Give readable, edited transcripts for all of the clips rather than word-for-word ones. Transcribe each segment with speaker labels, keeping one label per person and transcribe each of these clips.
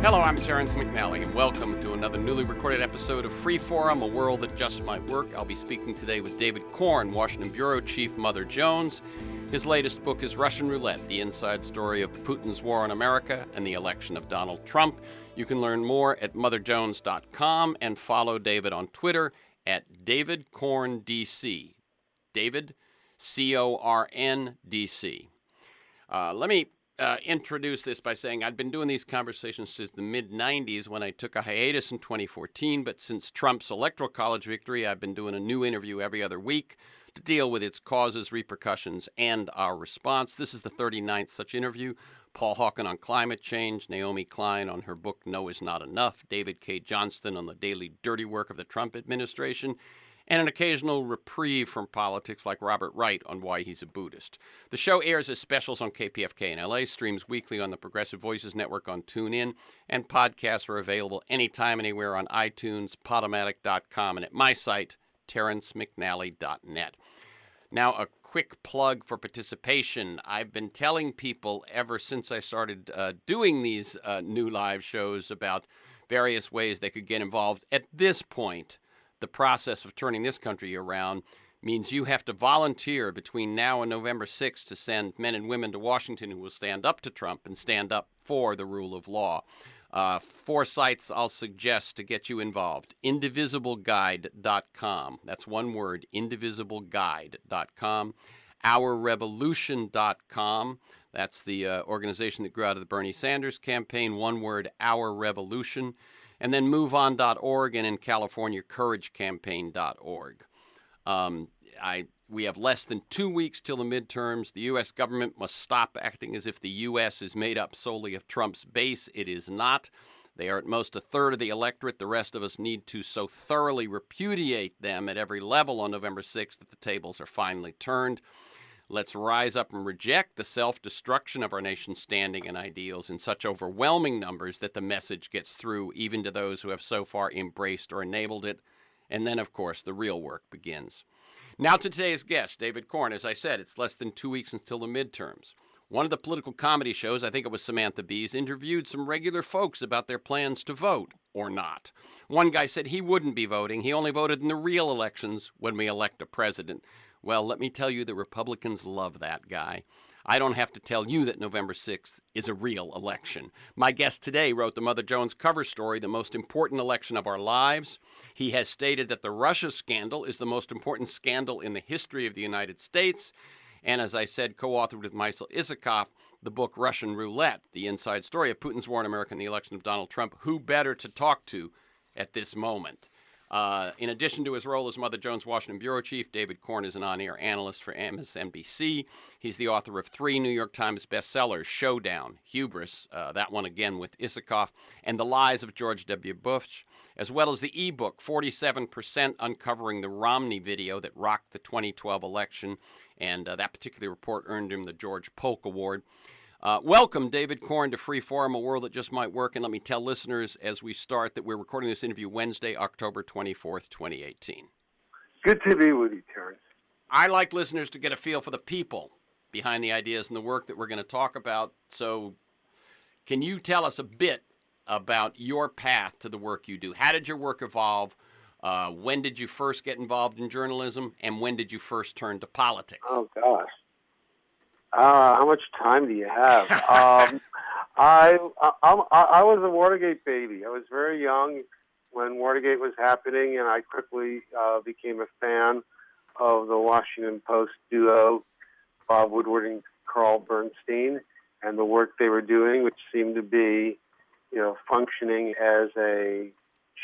Speaker 1: Hello, I'm Terrence McNally, and welcome to another newly recorded episode of Free Forum, A World That Just Might Work. I'll be speaking today with David Corn, Washington Bureau Chief Mother Jones. His latest book is Russian Roulette, the inside story of Putin's war on America and the election of Donald Trump. You can learn more at motherjones.com and follow David on Twitter at DavidCornDC. David, C-O-R-N-D-C. Let me introduce this by saying I've been doing these conversations since the mid-90s when I took a hiatus in 2014, but since Trump's Electoral College victory, I've been doing a new interview every other week to deal with its causes, repercussions, and our response. This is the 39th such interview. Paul Hawken on climate change, Naomi Klein on her book No Is Not Enough, David K. Johnston on the daily dirty work of the Trump administration, and an occasional reprieve from politics like Robert Wright on why he's a Buddhist. The show airs as specials on KPFK in LA, streams weekly on the Progressive Voices Network on TuneIn, and podcasts are available anytime, anywhere on iTunes, Podomatic.com, and at my site, TerrenceMcNally.net. Now, a quick plug for participation. I've been telling people ever since I started doing these new live shows about various ways they could get involved. At this point, the process of turning this country around means you have to volunteer between now and November 6th to send men and women to Washington who will stand up to Trump and stand up for the rule of law. 4 sites I'll suggest to get you involved. Indivisibleguide.com. That's one word, indivisibleguide.com. OurRevolution.com. That's the organization that grew out of the Bernie Sanders campaign. One word, Our Revolution. And then MoveOn.org, and in California, CourageCampaign.org. We have less than 2 weeks till the midterms. The U.S. government must stop acting as if the U.S. is made up solely of Trump's base. It is not. They are at most a third of the electorate. The rest of us need to so thoroughly repudiate them at every level on November 6th that the tables are finally turned. Let's rise up and reject the self-destruction of our nation's standing and ideals in such overwhelming numbers that the message gets through even to those who have so far embraced or enabled it. And then, of course, the real work begins. Now to today's guest, David Corn. As I said, it's less than 2 weeks until the midterms. One of the political comedy shows, I think it was Samantha Bee's, interviewed some regular folks about their plans to vote or not. One guy said he wouldn't be voting. He only voted in the real elections when we elect a president. Well, let me tell you, the Republicans love that guy. I don't have to tell you that November 6th is a real election. My guest today wrote the Mother Jones cover story, The Most Important Election of Our Lives. He has stated that the Russia scandal is the most important scandal in the history of the United States. And as I said, co-authored with Michael Isikoff, the book Russian Roulette, the inside story of Putin's war on America and the election of Donald Trump. Who better to talk to at this moment? In addition to his role as Mother Jones Washington Bureau Chief, David Corn is an on-air analyst for MSNBC. He's the author of 3 New York Times bestsellers, Showdown, Hubris, that one again with Isikoff, and The Lies of George W. Bush, as well as the e-book, 47% Uncovering the Romney Video that rocked the 2012 election, and that particular report earned him the George Polk Award. Welcome, David Corn, to Free Forum, A World That Just Might Work. And let me tell listeners as we start that we're recording this interview Wednesday, October 24th, 2018.
Speaker 2: Good to be with you, Terrence.
Speaker 1: I like listeners to get a feel for the people behind the ideas and the work that we're going to talk about. So can you tell us a bit about your path to the work you do? How did your work evolve? When did you first get involved in journalism? And when did you first turn to politics?
Speaker 2: Oh, gosh. How much time do you have? I was a Watergate baby. I was very young when Watergate was happening, and I quickly became a fan of the Washington Post duo, Bob Woodward and Carl Bernstein, and the work they were doing, which seemed to be, functioning as a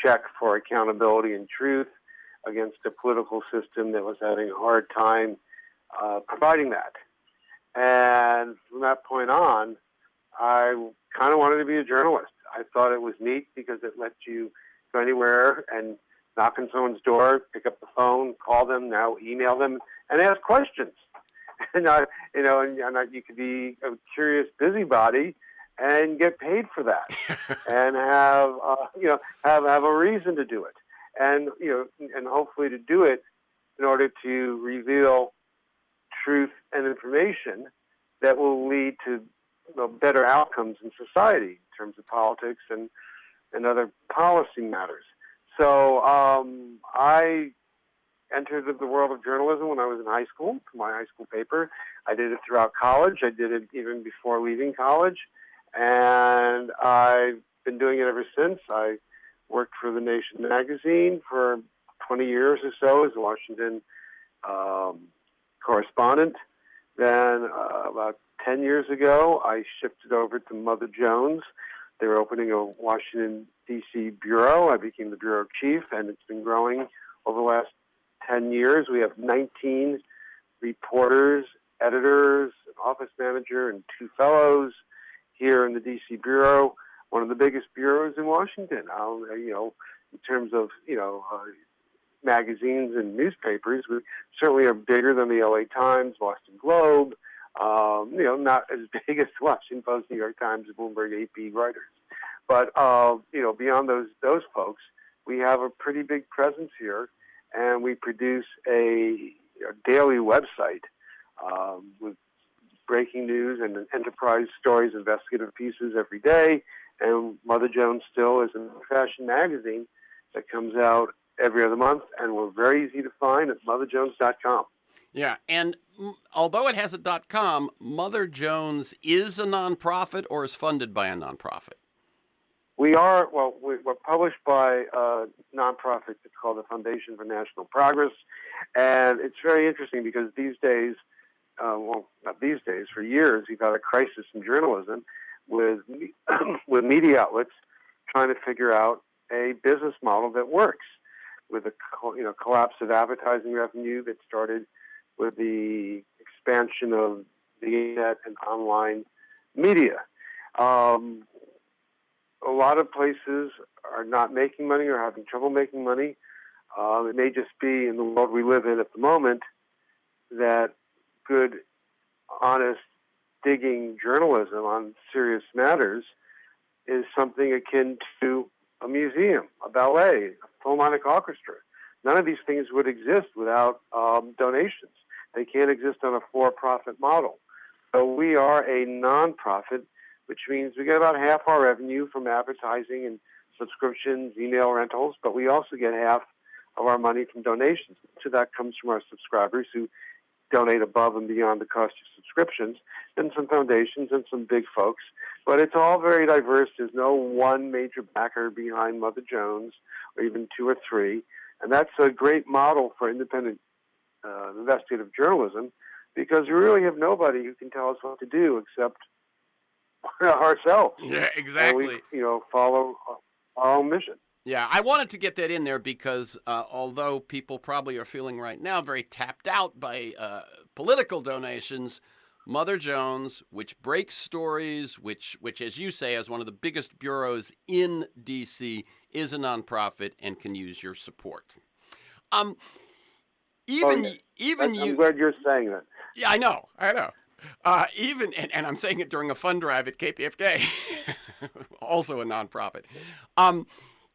Speaker 2: check for accountability and truth against a political system that was having a hard time providing that. And from that point on, I kind of wanted to be a journalist. I thought it was neat because it lets you go anywhere and knock on someone's door, pick up the phone, call them, now email them, and ask questions. And you could be a curious busybody and get paid for that, and have a reason to do it, and hopefully to do it in order to reveal truth and information that will lead to better outcomes in society in terms of politics and other policy matters. So I entered the world of journalism when I was in high school, for my high school paper. I did it throughout college. I did it even before leaving college. And I've been doing it ever since. I worked for The Nation magazine for 20 years or so as a Washington correspondent. Then about 10 years ago, I shifted over to Mother Jones. They were opening a Washington, D.C. bureau. I became the bureau chief, and it's been growing over the last 10 years. We have 19 reporters, editors, an office manager, and 2 fellows here in the D.C. bureau, one of the biggest bureaus in Washington. In terms of, magazines and newspapers, we certainly are bigger than the L.A. Times, Boston Globe, not as big as the Washington Post, New York Times, Bloomberg, AP, Reuters. But, beyond those folks, we have a pretty big presence here, and we produce a daily website with breaking news and enterprise stories, investigative pieces every day. And Mother Jones still is a fashion magazine that comes out every other month, and we're very easy to find at motherjones.com.
Speaker 1: Yeah, and although it has a .com, Mother Jones is a nonprofit or is funded by a nonprofit?
Speaker 2: We're published by a nonprofit. It's called the Foundation for National Progress. And it's very interesting because these days, not these days, for years, we've had a crisis in journalism with media outlets trying to figure out a business model that works, with the collapse of advertising revenue that started with the expansion of the internet and online media. A lot of places are not making money or having trouble making money. It may just be in the world we live in at the moment that good, honest, digging journalism on serious matters is something akin to a museum, a ballet, a philharmonic orchestra. None of these things would exist without donations. They can't exist on a for-profit model. So we are a nonprofit, which means we get about half our revenue from advertising and subscriptions, email rentals, but we also get half of our money from donations. Much of that comes from our subscribers who donate above and beyond the cost of subscriptions, and some foundations and some big folks. But it's all very diverse. There's no one major backer behind Mother Jones, or even 2 or 3. And that's a great model for independent investigative journalism, because we really have nobody who can tell us what to do except ourselves.
Speaker 1: Yeah, exactly.
Speaker 2: And we, follow our own mission.
Speaker 1: Yeah, I wanted to get that in there because although people probably are feeling right now very tapped out by political donations, Mother Jones, which breaks stories, which, as you say, has one of the biggest bureaus in D.C., is a nonprofit and can use your support.
Speaker 2: I'm glad you're saying that.
Speaker 1: Yeah, I know. And I'm saying it during a fund drive at KPFK, also a nonprofit.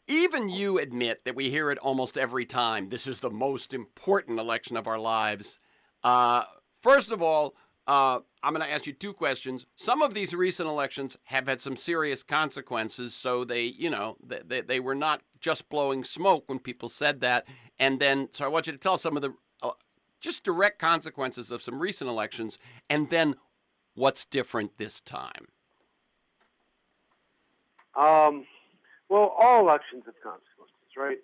Speaker 1: Even you admit that we hear it almost every time. This is the most important election of our lives. First of all, I'm going to ask you 2 questions. Some of these recent elections have had some serious consequences, so they were not just blowing smoke when people said that. And then, so I want you to tell some of the just direct consequences of some recent elections, and then what's different this time.
Speaker 2: Well, all elections have consequences, right?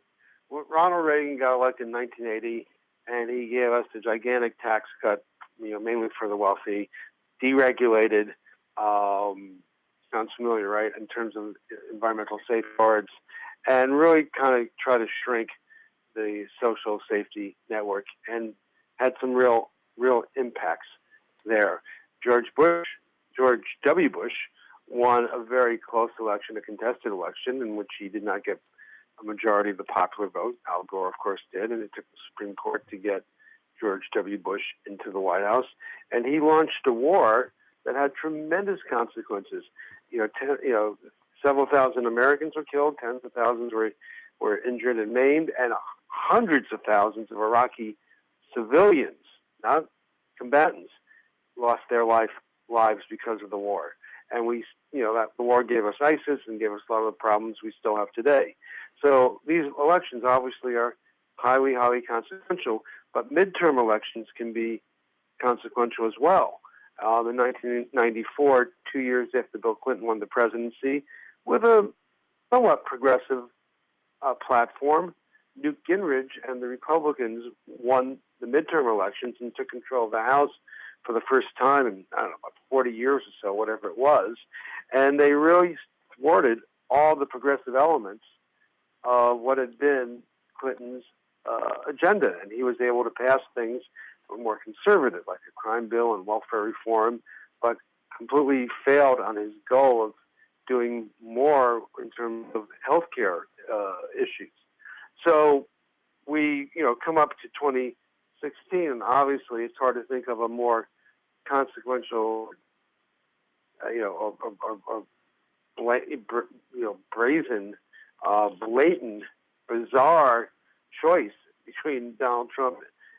Speaker 2: Ronald Reagan got elected in 1980, and he gave us a gigantic tax cut, mainly for the wealthy, deregulated, sounds familiar, right, in terms of environmental safeguards, and really kind of try to shrink the social safety network, and had some real impacts there. George W. Bush won a very close election, a contested election, in which he did not get a majority of the popular vote. Al Gore, of course, did, and it took the Supreme Court to get George W. Bush into the White House. And he launched a war that had tremendous consequences. Several thousand Americans were killed, tens of thousands were injured and maimed, and hundreds of thousands of Iraqi civilians, not combatants, lost their lives because of the war. And we that the war gave us ISIS and gave us a lot of the problems we still have today. So these elections obviously are highly, highly consequential, but midterm elections can be consequential as well. In 1994, 2 years after Bill Clinton won the presidency, with a somewhat progressive platform, Newt Gingrich and the Republicans won the midterm elections and took control of the House for the first time in, I don't know, about 40 years or so, whatever it was. And they really thwarted all the progressive elements of what had been Clinton's agenda. And he was able to pass things that were more conservative, like a crime bill and welfare reform, but completely failed on his goal of doing more in terms of healthcare issues. So we, come up to 2016, and obviously it's hard to think of a more consequential, brazen, blatant, bizarre choice between Donald Trump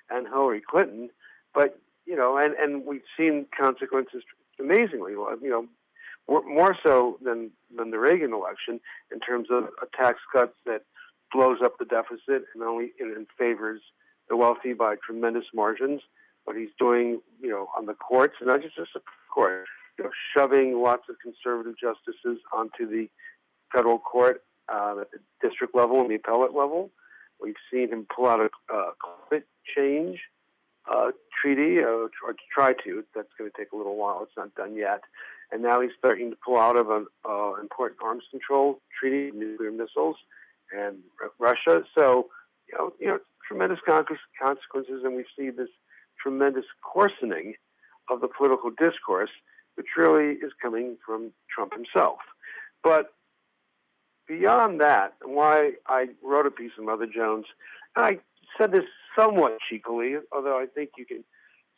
Speaker 2: and Hillary Clinton. But, and we've seen consequences amazingly, more so than the Reagan election in terms of a tax cut that blows up the deficit and only and favors the wealthy by tremendous margins. What he's doing, on the courts, and not just the Supreme Court, shoving lots of conservative justices onto the federal court at the district level and the appellate level. We've seen him pull out a climate change treaty, or try to. That's going to take a little while. It's not done yet. And now he's starting to pull out of an important arms control treaty, nuclear missiles, and Russia. So, tremendous consequences, and we see this tremendous coarsening of the political discourse, which really is coming from Trump himself. But beyond that, and why I wrote a piece of Mother Jones, and I said this somewhat cheekily, although I think you can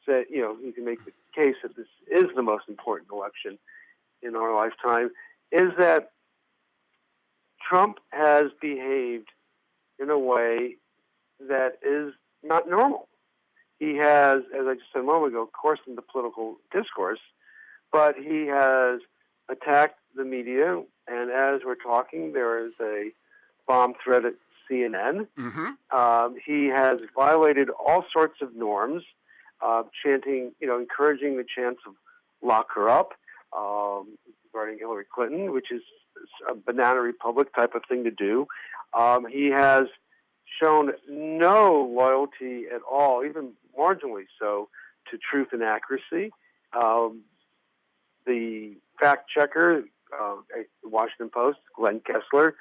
Speaker 2: say, you can make the case that this is the most important election in our lifetime, is that Trump has behaved in a way that is not normal. He has, as I just said a moment ago, coarsened the political discourse, but he has attacked the media, and as we're talking, there is a bomb threat at CNN. Mm-hmm. He has violated all sorts of norms, chanting, encouraging the chants of lock her up, regarding Hillary Clinton, which is a banana republic type of thing to do. He has shown no loyalty at all, even marginally so, to truth and accuracy. The fact checker, the Washington Post, Glenn Kessler,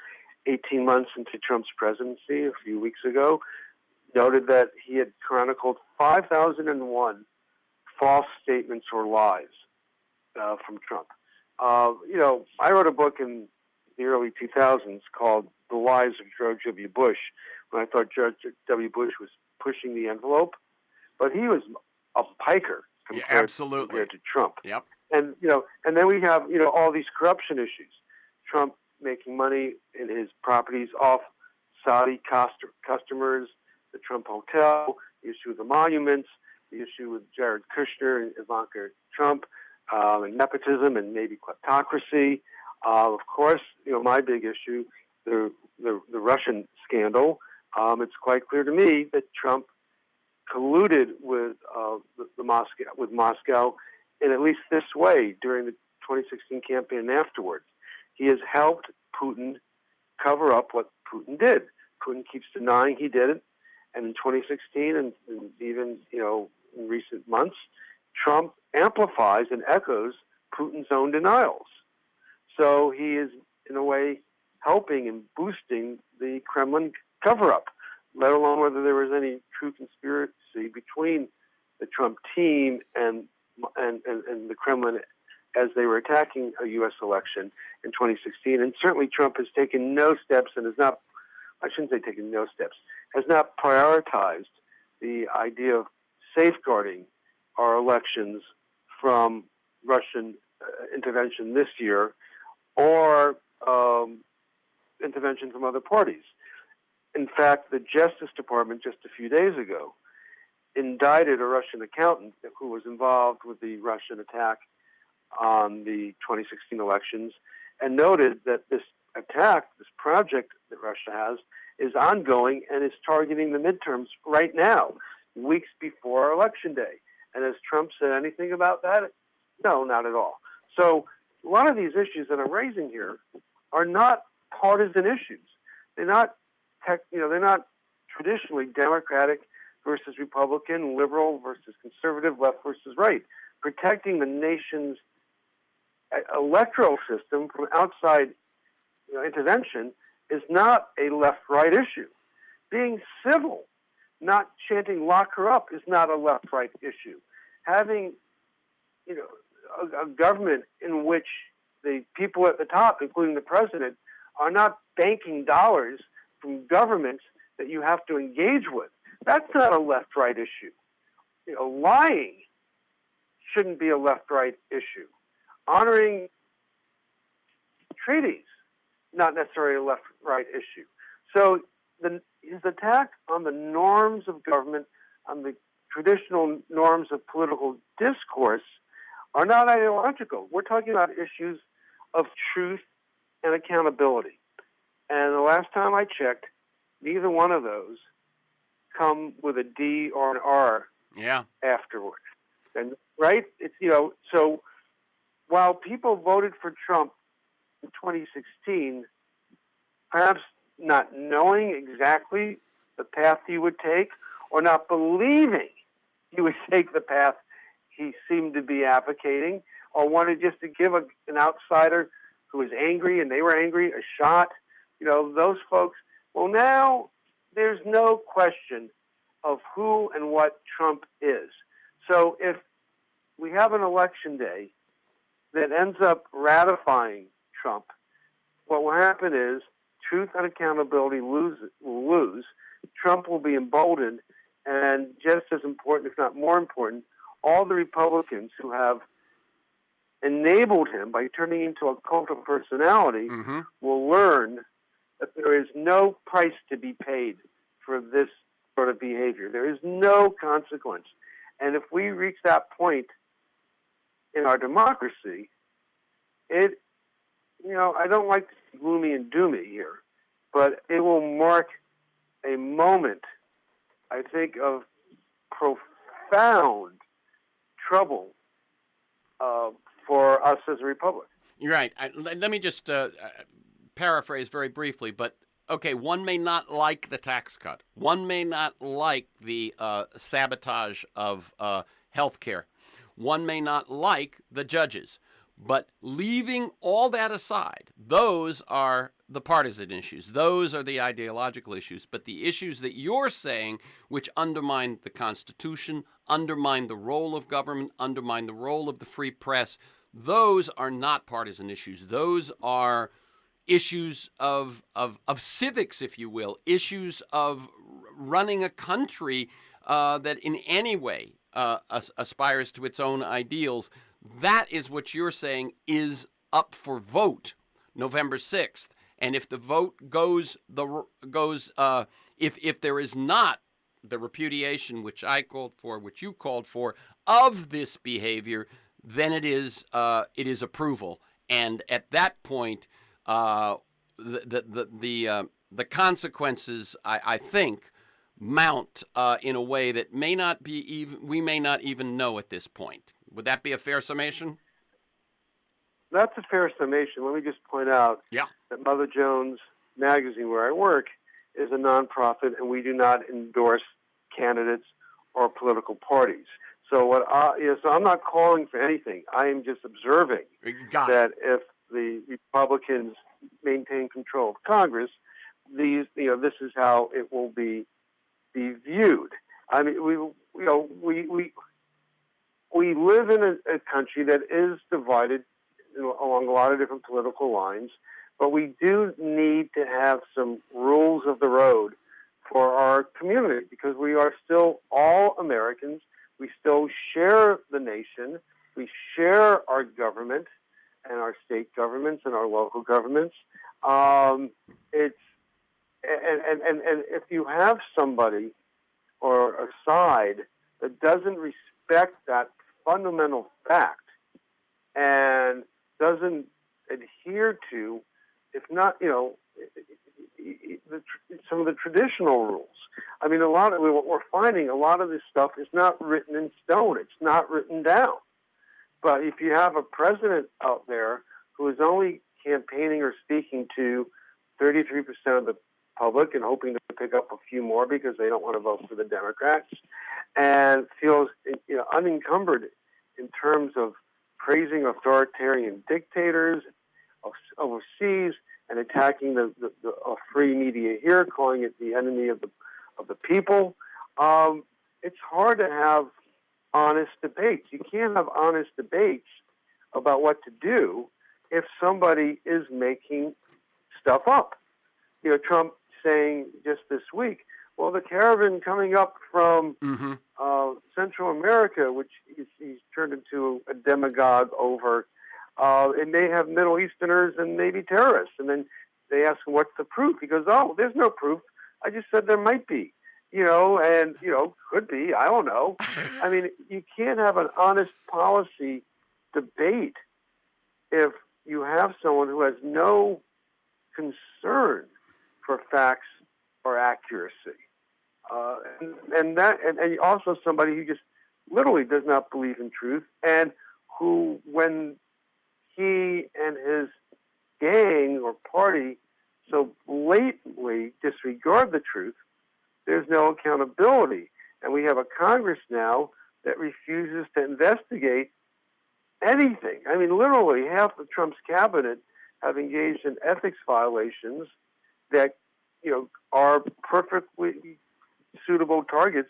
Speaker 2: 18 months into Trump's presidency a few weeks ago, noted that he had chronicled 5,001 false statements or lies from Trump. I wrote a book in the early 2000s called The Lies of George W. Bush, when I thought George W. Bush was pushing the envelope, but he was a piker compared to Trump.
Speaker 1: Yep.
Speaker 2: And and then we have all these corruption issues. Trump making money in his properties off Saudi customers, the Trump Hotel, the issue with the monuments, the issue with Jared Kushner and Ivanka Trump, and nepotism and maybe kleptocracy. Of course, my big issue, the Russian scandal. It's quite clear to me that Trump colluded with Moscow in at least this way during the 2016 campaign and afterwards. He has helped Putin cover up what Putin did. Putin keeps denying he did it, and in 2016 and even in recent months, Trump amplifies and echoes Putin's own denials. So he is, in a way, helping and boosting the Kremlin cover-up, let alone whether there was any true conspiracy between the Trump team and the Kremlin as they were attacking a U.S. election in 2016. And certainly Trump has taken no steps and has not, I shouldn't say taken no steps, has not prioritized the idea of safeguarding our elections from Russian intervention this year or intervention from other parties. In fact, the Justice Department just a few days ago indicted a Russian accountant who was involved with the Russian attack on the 2016 elections and noted that this attack, this project that Russia has, is ongoing and is targeting the midterms right now, weeks before Election Day. And has Trump said anything about that? No, not at all. So a lot of these issues that I'm raising here are not partisan issues. They're not, they're not traditionally Democratic versus Republican, liberal versus conservative, left versus right. Protecting the nation's electoral system from outside intervention is not a left-right issue. Being civil, not chanting "lock her up," is not a left-right issue. Having, a government in which the people at the top, including the president, are not banking dollars from governments that you have to engage with, that's not a left-right issue. Lying shouldn't be a left-right issue. Honoring treaties, not necessarily a left-right issue. So his attack on the norms of government, on the traditional norms of political discourse, are not ideological. We're talking about issues of truth and accountability. And the last time I checked, neither one of those come with a D or an R afterward. And right? It's so while people voted for Trump in 2016, perhaps not knowing exactly the path he would take or not believing he would take the path he seemed to be advocating, or wanted just to give an outsider who was angry and they were angry a shot, those folks. Well, now there's no question of who and what Trump is. So if we have an election day that ends up ratifying Trump, what will happen is truth and accountability will lose. Trump will be emboldened, and just as important, if not more important, all the Republicans who have enabled him by turning into a cult of personality will learn that there is no price to be paid for this sort of behavior. There is no consequence. And if we reach that point in our democracy, I don't like to be gloomy and doomy here, but it will mark a moment, I think, of profound trouble for us as a republic.
Speaker 1: You're right. Let me just paraphrase very briefly, but okay, one may not like the tax cut. One may not like the sabotage of health care. One may not like the judges. But leaving all that aside, those are the partisan issues. Those are the ideological issues. But the issues that you're saying, which undermine the Constitution, undermine the role of government, undermine the role of the free press, those are not partisan issues. Those are issues of civics, if you will, issues of running a country that in any way aspires to its own ideals. That is what you're saying is up for vote November 6th. And if the vote goes, if there is not the repudiation which I called for, which you called for, of this behavior, then it is approval. And at that point, the consequences, I think, mount in a way that we may not even know at this point. Would that be a fair summation?
Speaker 2: That's a fair summation. Let me just point out that Mother Jones Magazine, where I work, is a nonprofit, and we do not endorse candidates or political parties. So so I'm not calling for anything. I am just observing that if the Republicans maintain control of Congress, this is how it will be viewed. I mean, we live in a country that is divided along a lot of different political lines, but we do need to have some rules of the road for our community because we are still all Americans. We still share the nation. We share our government and our state governments and our local governments. And if you have somebody or a side that doesn't respect that fundamental fact, and doesn't adhere to, if not, some of the traditional rules. I mean, what we're finding, a lot of this stuff is not written in stone. It's not written down. But if you have a president out there who is only campaigning or speaking to 33% of the public and hoping to pick up a few more because they don't want to vote for the Democrats, and feels unencumbered in terms of praising authoritarian dictators overseas and attacking the free media here, calling it the enemy of the people, it's hard to have honest debates. You can't have honest debates about what to do if somebody is making stuff up. Trump saying just this week, well, the caravan coming up from Central America, which he's turned into a demagogue over, it may have Middle Easterners and maybe terrorists. And then they ask him, what's the proof? He goes, oh, there's no proof. I just said there might be, could be. I don't know. I mean, you can't have an honest policy debate if you have someone who has no concern for facts or accuracy. And also somebody who just literally does not believe in truth, and who, when he and his gang or party so blatantly disregard the truth, there's no accountability. And we have a Congress now that refuses to investigate anything. I mean, literally half of Trump's cabinet have engaged in ethics violations that, are perfectly suitable targets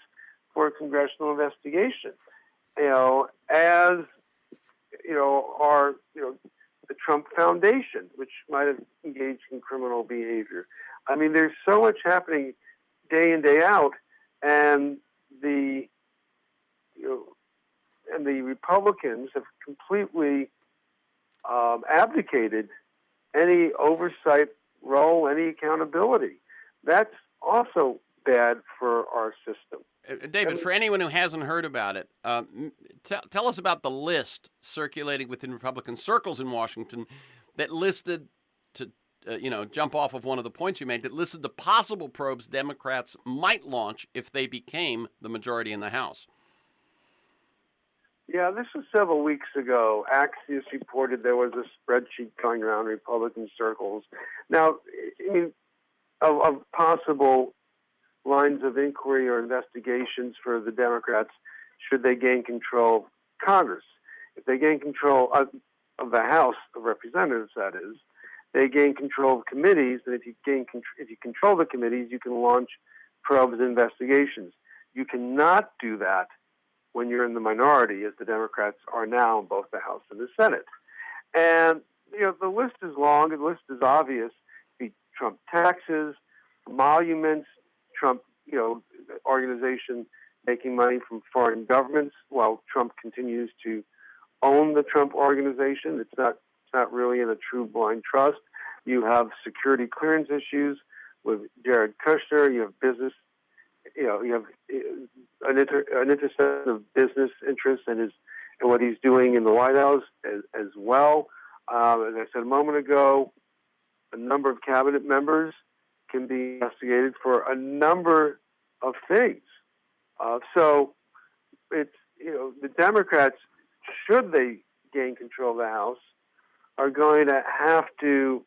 Speaker 2: for a congressional investigation. As are the Trump Foundation, which might have engaged in criminal behavior. I mean, there's so much happening day in, day out, and the Republicans have completely abdicated any oversight role, any accountability. That's also bad for our system.
Speaker 1: David, for anyone who hasn't heard about it, tell us about the list circulating within Republican circles in Washington that listed, to jump off of one of the points you made, that listed the possible probes Democrats might launch if they became the majority in the House.
Speaker 2: Yeah, this was several weeks ago. Axios reported there was a spreadsheet going around Republican circles. Now, I mean, of possible lines of inquiry or investigations for the Democrats should they gain control of Congress. If they gain control of the House of Representatives, that is, they gain control of committees, and if you control the committees, you can launch probes and investigations. You cannot do that when you're in the minority, as the Democrats are now in both the House and the Senate. And the list is long, the list is obvious. The Trump taxes, emoluments, Trump, organization making money from foreign governments while Trump continues to own the Trump organization. It's not really in a true blind trust. You have security clearance issues with Jared Kushner. You have business, you have an intersection of business interests and what he's doing in the White House as well. As I said a moment ago, a number of cabinet members can be investigated for a number of things. So it's, the Democrats, should they gain control of the House, are going to have to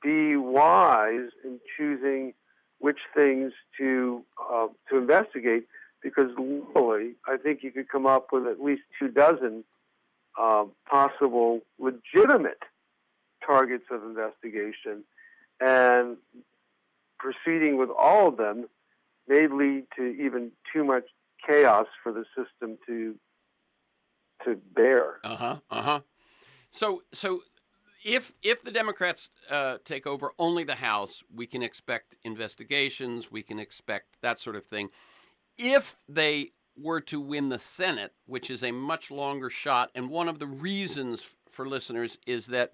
Speaker 2: be wise in choosing which things to investigate, because literally, I think you could come up with at least 24 possible legitimate targets of investigation, and proceeding with all of them may lead to even too much chaos for the system to bear.
Speaker 1: So if the Democrats take over only the House, we can expect investigations, we can expect that sort of thing. If they were to win the Senate, which is a much longer shot, and one of the reasons for listeners is that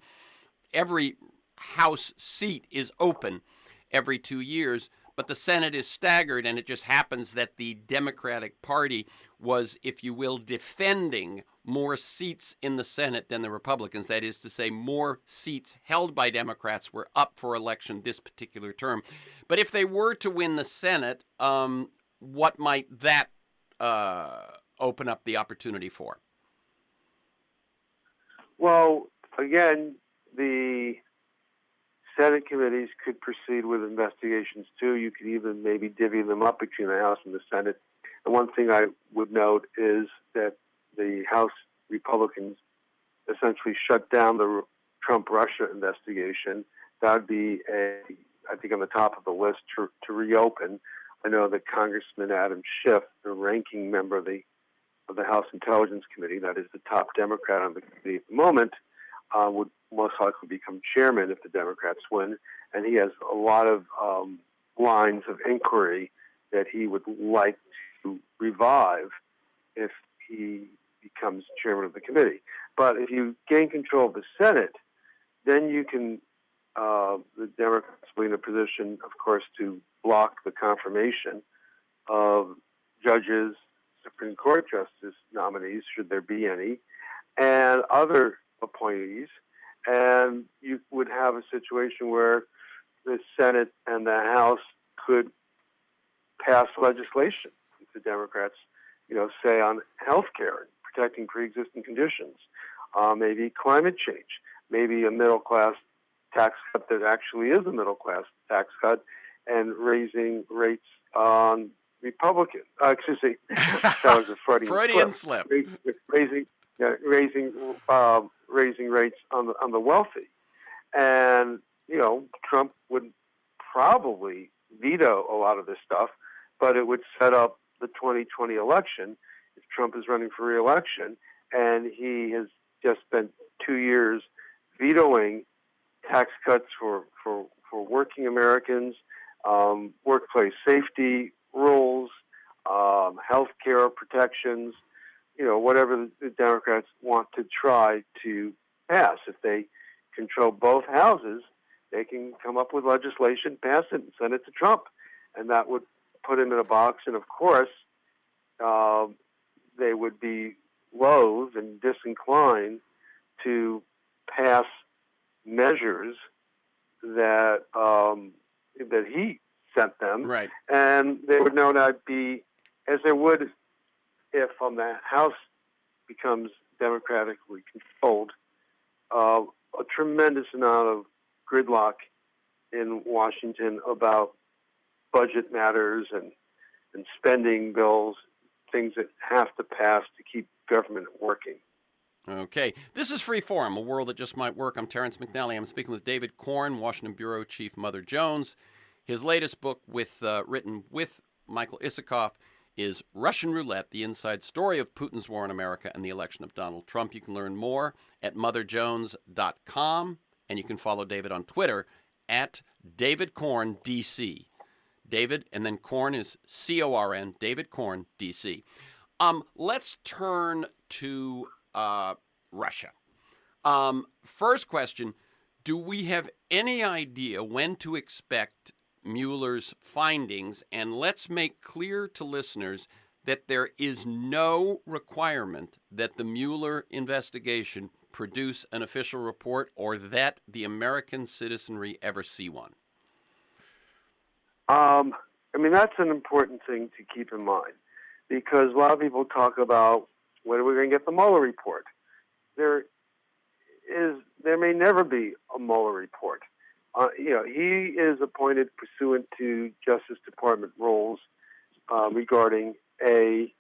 Speaker 1: every House seat is open every 2 years, but the Senate is staggered, and it just happens that the Democratic Party was, if you will, defending more seats in the Senate than the Republicans. That is to say, more seats held by Democrats were up for election this particular term. But if they were to win the Senate, what might that open up the opportunity for?
Speaker 2: Well, again, the Senate committees could proceed with investigations too. You could even maybe divvy them up between the House and the Senate. And one thing I would note is that the House Republicans essentially shut down the Trump-Russia investigation. That would be, I think, on the top of the list to reopen. I know that Congressman Adam Schiff, the ranking member of the House Intelligence Committee, that is the top Democrat on the committee at the moment, would most likely become chairman if the Democrats win. And he has a lot of lines of inquiry that he would like to revive if he becomes chairman of the committee. But if you gain control of the Senate, then you can, the Democrats will be in a position, of course, to block the confirmation of judges, Supreme Court justice nominees, should there be any, and other appointees. And you would have a situation where the Senate and the House could pass legislation, if the Democrats, say on health care, protecting pre-existing conditions, maybe climate change, maybe a middle-class tax cut that actually is a middle-class tax cut, and raising rates on Republicans. Excuse me, that was a
Speaker 1: Freudian slip.
Speaker 2: Raising rates on the wealthy, and Trump would probably veto a lot of this stuff, but it would set up the 2020 election if Trump is running for re-election, and he has just spent 2 years vetoing tax cuts for working Americans, workplace safety rules, health care protections, whatever the Democrats want to try to pass. If they control both houses, they can come up with legislation, pass it, and send it to Trump. And that would put him in a box. And of course, they would be loath and disinclined to pass measures that that he sent them.
Speaker 1: Right.
Speaker 2: And they would know that be, as they would if the House becomes democratically controlled, a tremendous amount of gridlock in Washington about budget matters and spending bills, things that have to pass to keep government working.
Speaker 1: Okay. This is Freeform, a world that just might work. I'm Terrence McNally. I'm speaking with David Corn, Washington Bureau Chief Mother Jones. His latest book, written with Michael Isikoff, is Russian Roulette, the inside story of Putin's war on America and the election of Donald Trump. You can learn more at motherjones.com, and you can follow David on Twitter at DavidCornDC. David, and then Corn is C-O-R-N, David Corn, D.C. Let's turn to Russia. First question, do we have any idea when to expect Mueller's findings? And let's make clear to listeners that there is no requirement that the Mueller investigation produce an official report or that the American citizenry ever see one.
Speaker 2: That's an important thing to keep in mind, because a lot of people talk about when are we going to get the Mueller report. There may never be a Mueller report. He is appointed pursuant to Justice Department rules regarding a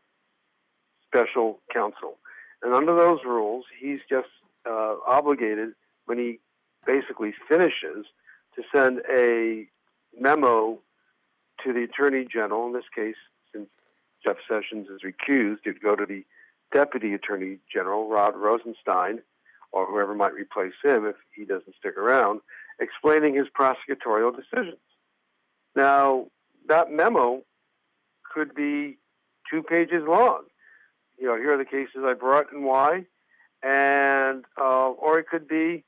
Speaker 2: special counsel. And under those rules, he's just obligated, when he basically finishes, to send a memo to the Attorney General. In this case, since Jeff Sessions is recused, it would go to the Deputy Attorney General, Rod Rosenstein, or whoever might replace him if he doesn't stick around, explaining his prosecutorial decisions. Now, that memo could be 2 pages long. Here are the cases I brought and why, and or it could be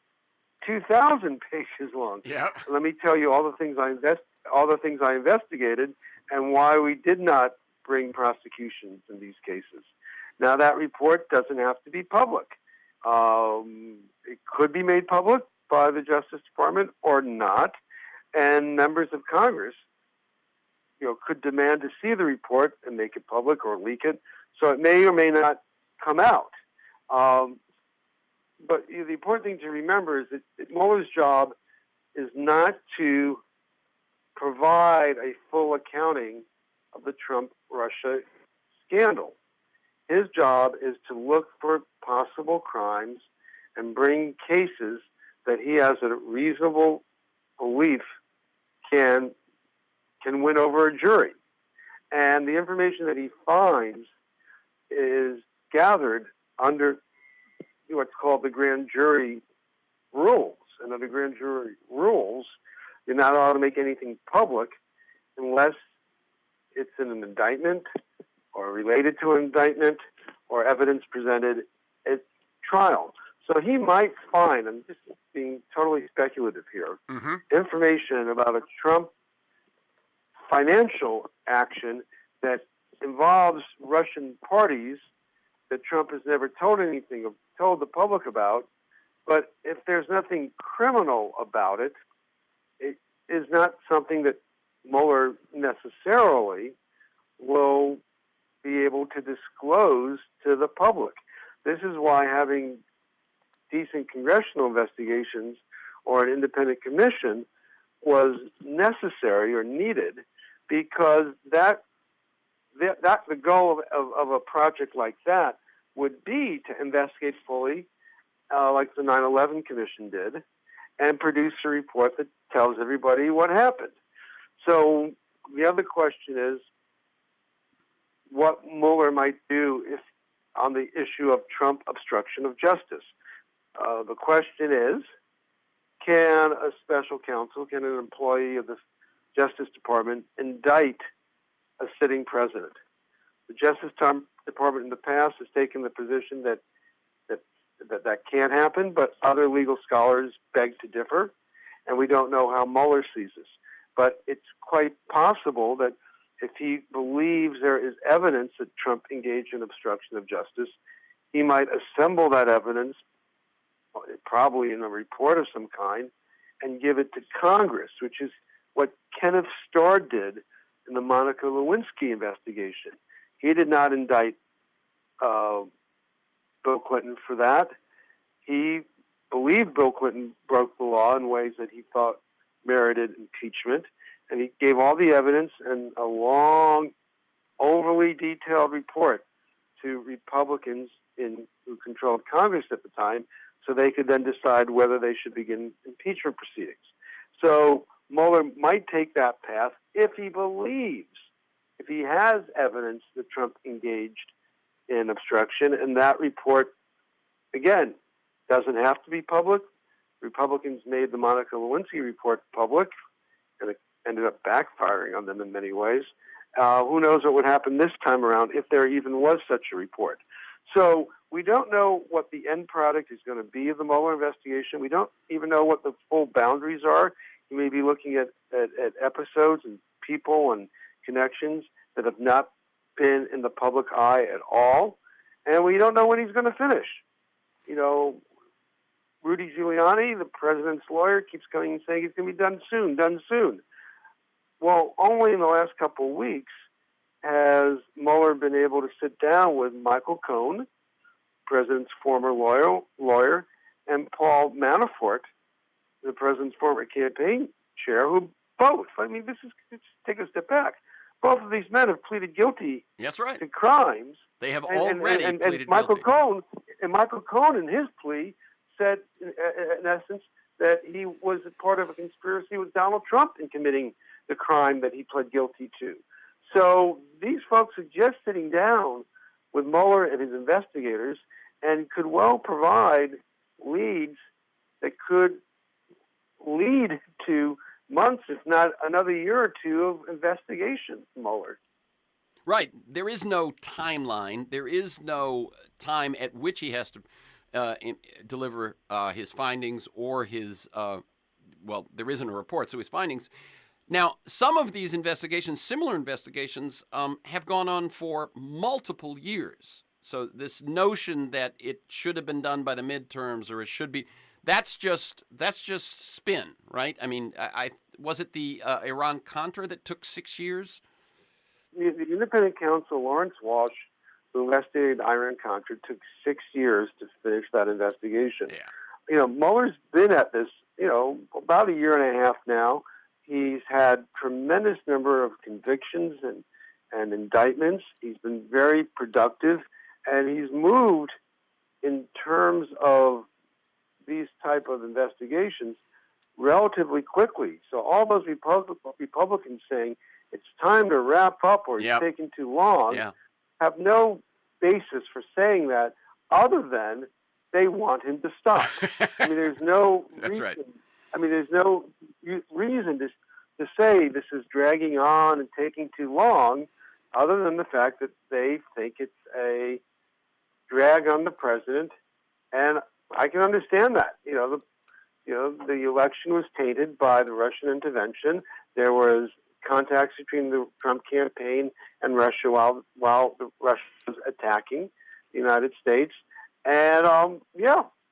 Speaker 2: 2,000 pages long.
Speaker 1: Yeah.
Speaker 2: Let me tell you all the things all the things I investigated and why we did not bring prosecutions in these cases. Now, that report doesn't have to be public. It could be made public by the Justice Department or not, and members of Congress, could demand to see the report and make it public or leak it, so it may or may not come out. But the important thing to remember is that Mueller's job is not to provide a full accounting of the Trump-Russia scandal. His job is to look for possible crimes and bring cases that he has a reasonable belief can win over a jury. And the information that he finds is gathered under what's called the grand jury rules. And under grand jury rules, you're not allowed to make anything public unless it's in an indictment or related to an indictment or evidence presented at trial. So he might find, I'm just being totally speculative here, information about a Trump financial action that involves Russian parties that Trump has never told the public about. But if there's nothing criminal about it, it is not something that Mueller necessarily will be able to disclose to the public. This is why having decent congressional investigations or an independent commission was necessary or needed, because the goal of a project like that would be to investigate fully, like the 9/11 Commission did, and produce a report that tells everybody what happened. So the other question is what Mueller might do if on the issue of Trump obstruction of justice. The question is, can a special counsel, can an employee of the Justice Department indict a sitting president? The Justice Department in the past has taken the position that can't happen, but other legal scholars beg to differ, and we don't know how Mueller sees this. But it's quite possible that if he believes there is evidence that Trump engaged in obstruction of justice, he might assemble that evidence, probably in a report of some kind, and give it to Congress, which is what Kenneth Starr did in the Monica Lewinsky investigation. He did not indict Bill Clinton for that. He believed Bill Clinton broke the law in ways that he thought merited impeachment, and he gave all the evidence and a long, overly detailed report to Republicans who controlled Congress at the time, so they could then decide whether they should begin impeachment proceedings. So Mueller might take that path if he has evidence that Trump engaged in obstruction, and that report, again, doesn't have to be public. Republicans made the Monica Lewinsky report public, and it ended up backfiring on them in many ways. Who knows what would happen this time around if there even was such a report. So we don't know what the end product is going to be of the Mueller investigation. We don't even know what the full boundaries are. You may be looking at episodes and people and connections that have not been in the public eye at all. And we don't know when he's going to finish. Rudy Giuliani, the president's lawyer, keeps coming and saying it's going to be done soon. Well, only in the last couple of weeks has Mueller been able to sit down with Michael Cohen, president's former lawyer, and Paul Manafort, the president's former campaign chair, who both, let's take a step back. Both of these men have pleaded guilty to crimes.
Speaker 1: They have already pleaded
Speaker 2: Michael
Speaker 1: guilty.
Speaker 2: Michael Cohen, in his plea, said, in essence, that he was a part of a conspiracy with Donald Trump in committing the crime that he pled guilty to. So these folks are just sitting down with Mueller and his investigators and could well provide leads that could lead to months, if not another year or two, of investigation from Mueller.
Speaker 1: Right. There is no timeline. There is no time at which he has to deliver his findings or his, there isn't a report, so his findings. Now, some of these investigations, similar investigations, have gone on for multiple years. So this notion that it should have been done by the midterms or it should be, that's just spin, right? I mean, I was it the Iran Contra that took 6 years?
Speaker 2: The independent counsel, Lawrence Walsh, who investigated Iran-Contra, took 6 years to finish that investigation.
Speaker 1: Yeah.
Speaker 2: Mueller's been at this, about a year and a half now. He's had tremendous number of convictions and indictments. He's been very productive, and he's moved in terms of these type of investigations relatively quickly. So all those Republicans saying it's time to wrap up or it's taking too long have no basis for saying that other than they want him to stop. I mean, there's no
Speaker 1: That's
Speaker 2: reason.
Speaker 1: right.
Speaker 2: I mean, there's no reason to say this is dragging on and taking too long, other than the fact that they think it's a drag on the president, and I can understand that. The election was tainted by the Russian intervention. There was contacts between the Trump campaign and Russia while Russia was attacking the United States, and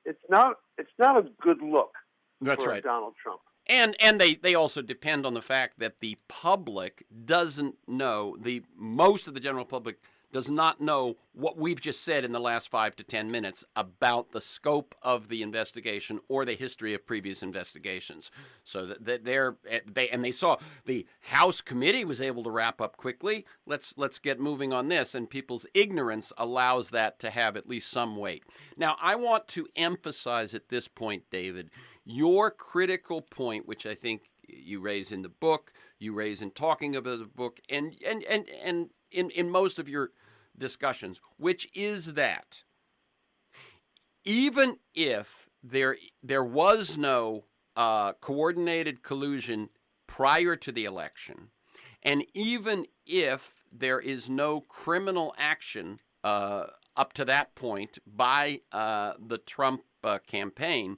Speaker 2: it's not a good look.
Speaker 1: That's
Speaker 2: for
Speaker 1: right.
Speaker 2: Donald Trump.
Speaker 1: And they also depend on the fact that the public doesn't know, most of the general public does not know what we've just said in the last 5 to 10 minutes about the scope of the investigation or the history of previous investigations. So that they saw the House committee was able to wrap up quickly. Let's get moving on this, and people's ignorance allows that to have at least some weight. Now, I want to emphasize at this point, David, your critical point, which I think you raise in the book, you raise in talking about the book, and in most of your discussions, which is that even if there was no coordinated collusion prior to the election, and even if there is no criminal action up to that point by the Trump campaign,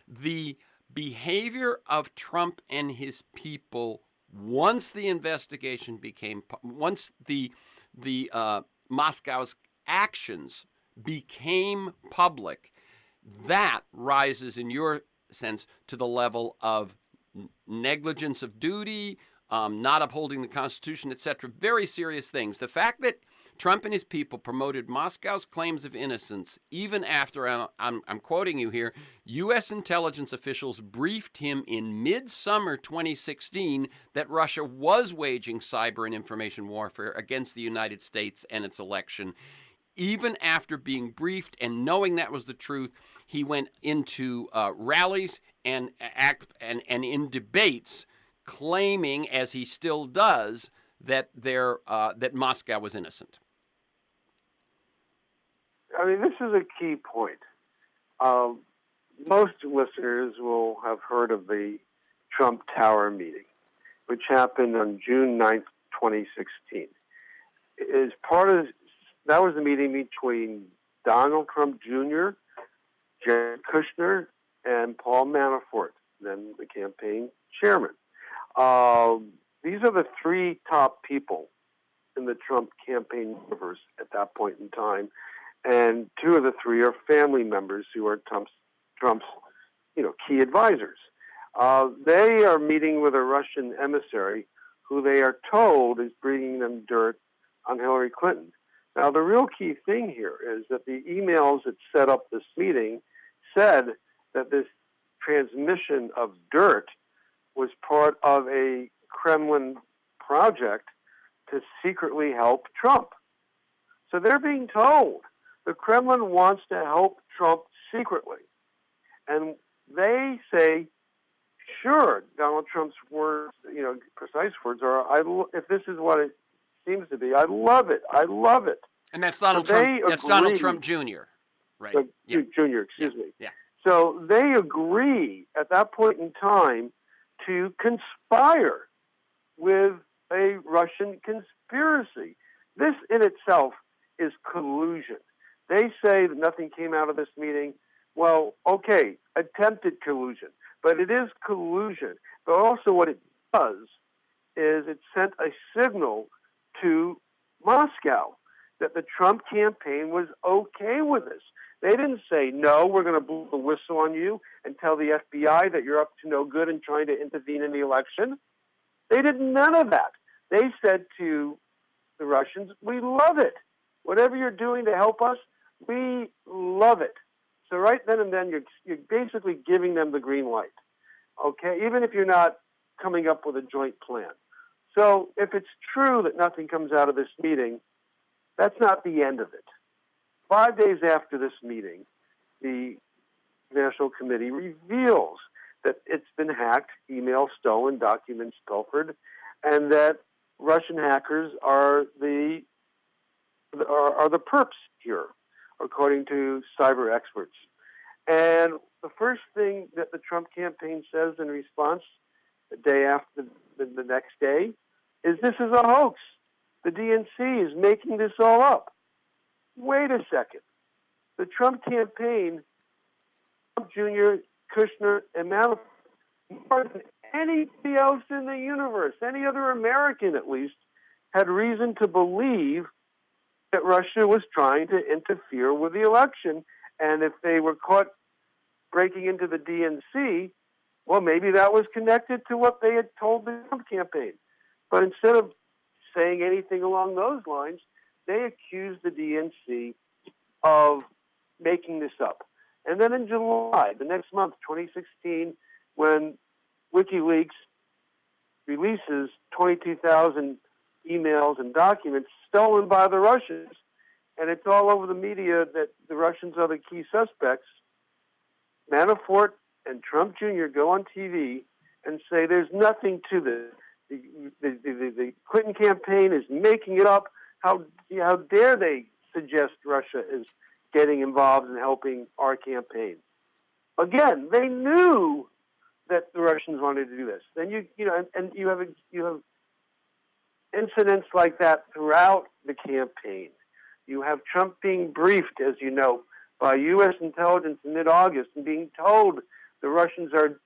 Speaker 1: the behavior of Trump and his people once the investigation became, once the Moscow's actions became public, that rises, in your sense, to the level of negligence of duty, not upholding the Constitution, etc. Very serious things. The fact that Trump and his people promoted Moscow's claims of innocence even after, I'm quoting you here, U.S. intelligence officials briefed him in mid-summer 2016 that Russia was waging cyber and information warfare against the United States and its election. Even after being briefed and knowing that was the truth, he went into rallies and in debates claiming, as he still does, that Moscow was innocent.
Speaker 2: I mean, this is a key point. Most listeners will have heard of the Trump Tower meeting, which happened on June 9th, 2016. That was a meeting between Donald Trump Jr., Jared Kushner, and Paul Manafort, then the campaign chairman. These are the three top people in the Trump campaign universe at that point in time, and two of the three are family members who are Trump's key advisors. They are meeting with a Russian emissary who they are told is bringing them dirt on Hillary Clinton. Now, the real key thing here is that the emails that set up this meeting said that this transmission of dirt was part of a Kremlin project to secretly help Trump. So they're being told the Kremlin wants to help Trump secretly. And they say, sure, Donald Trump's words, precise words are, if this is what it seems to be, I love it. I love it.
Speaker 1: And that's Donald Trump. That's Donald Trump Jr., right?
Speaker 2: Jr., excuse me.
Speaker 1: Yeah.
Speaker 2: So they agree at that point in time to conspire with a Russian conspiracy. This in itself is collusion. They say that nothing came out of this meeting. Well, okay, attempted collusion, but it is collusion. But also what it does is it sent a signal to Moscow that the Trump campaign was okay with this. They didn't say, no, we're going to blow the whistle on you and tell the FBI that you're up to no good and trying to intervene in the election. They did none of that. They said to the Russians, we love it. Whatever you're doing to help us, we love it. So right then and then, you're basically giving them the green light, okay, even if you're not coming up with a joint plan. So if it's true that nothing comes out of this meeting, that's not the end of it. 5 days after this meeting, the National Committee reveals that it's been hacked, emails stolen, documents pilfered, and that Russian hackers are the perps here, according to cyber experts. And the first thing that the Trump campaign says in response, the day after the next day, is this is a hoax. The DNC is making this all up. Wait a second. The Trump campaign, Trump Jr., Kushner, and Manafort, more than anybody else in the universe, any other American at least, had reason to believe that Russia was trying to interfere with the election. And if they were caught breaking into the DNC, well, maybe that was connected to what they had told the Trump campaign. But instead of saying anything along those lines, they accused the DNC of making this up. And then in July, the next month, 2016, when WikiLeaks releases 22,000 emails and documents stolen by the Russians, and it's all over the media that the Russians are the key suspects, Manafort and Trump Jr. go on TV and say there's nothing to this. The Clinton campaign is making it up. How dare they suggest Russia is getting involved in helping our campaign? Again, they knew that the Russians wanted to do this. Then you have incidents like that throughout the campaign. You have Trump being briefed, as you know, by U.S. intelligence in mid-August and being told the Russians are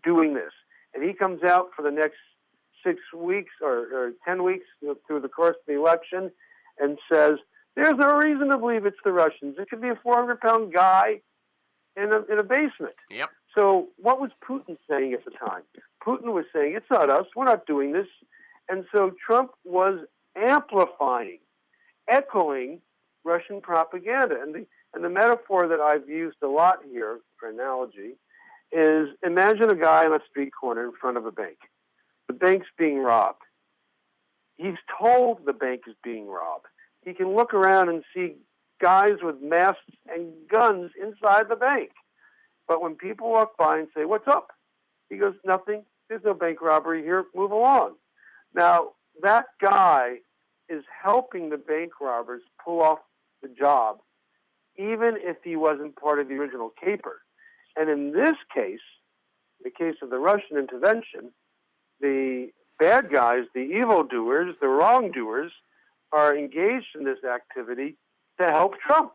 Speaker 2: doing this. And he comes out for the next 6 weeks or 10 weeks through the course of the election and says, there's no reason to believe it's the Russians. It could be a 400-pound guy in a basement.
Speaker 1: Yep.
Speaker 2: So what was Putin saying at the time? Putin was saying, it's not us. We're not doing this. And so Trump was amplifying, echoing Russian propaganda. And the metaphor that I've used a lot here for analogy is imagine a guy on a street corner in front of a bank. The bank's being robbed. He's told the bank is being robbed. He can look around and see guys with masks and guns inside the bank. But when people walk by and say, what's up? He goes, nothing. There's no bank robbery here. Move along. Now, that guy is helping the bank robbers pull off the job, even if he wasn't part of the original caper. And in this case, the case of the Russian intervention, the bad guys, the evildoers, the wrongdoers, are engaged in this activity to help Trump.